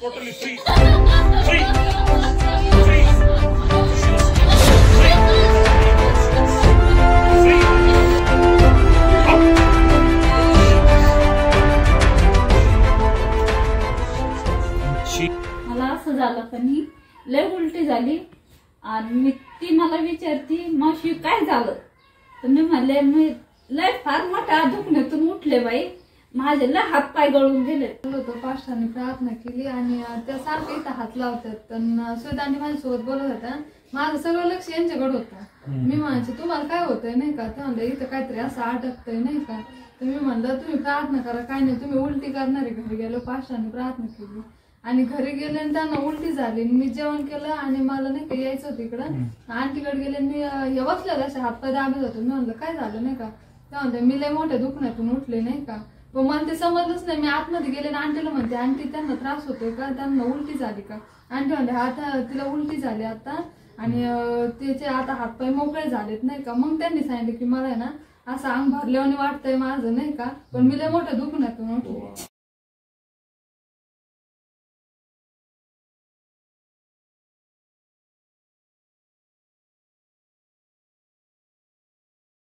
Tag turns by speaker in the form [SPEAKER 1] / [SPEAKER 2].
[SPEAKER 1] Totally free. Free. Free.
[SPEAKER 2] मला असं झालं का नाही, लय उलटी झाली आणि ती मला विचारती मावशी काय झालं, तर मी म्हणले मी लय फार मोठ्या दुखण्यातून उठले बाई, माझे लय हात पाय गळून गेले.
[SPEAKER 3] पाष्टाने प्रार्थना केली आणि त्या सारखं इथं हात लावतात. सुदांनी माझ्यासोबत बोलत होता, माझं सगळं लक्ष यांच्याकडे होतं. मी म्हणायचे तुम्हाला काय होतंय नाही का, ते म्हणलं इथं काहीतरी असं अटकतंय नाही का. तर मी म्हणलं तुम्ही प्रार्थना करा, काय नाही तुम्ही उलटी करणारे. घरी गेलो पाष्टाने प्रार्थना केली आणि घरी गेले आणि त्यांना उलटी झाली. मी जेवण केलं आणि मला नाही का यायचं होतं इकडं, आंटीकडे गेले. मी हे बसलेलं अशा हातपाय दाबत होतो. मी म्हणलं काय झालं नाही का, त्या म्हणते मी लय मोठ्या दुखण्यातून उठले नाही का. पण मला ते समजलंच नाही. मी आतमध्ये गेले आणि आंटीला म्हणते आंटी त्यांना त्रास होतोय का, त्यांना उलटी झाली का. आंटी म्हणते आता तिला उलटी झाली आता आणि त्याचे आता हातपाय मोकळे झालेत नाही का. मग त्यांनी सांगितलं की मला आहे ना असं अंग भरल्याने वाटतंय माझं नाही का, पण मी लय मोठ्या दुखण्यातून उठले.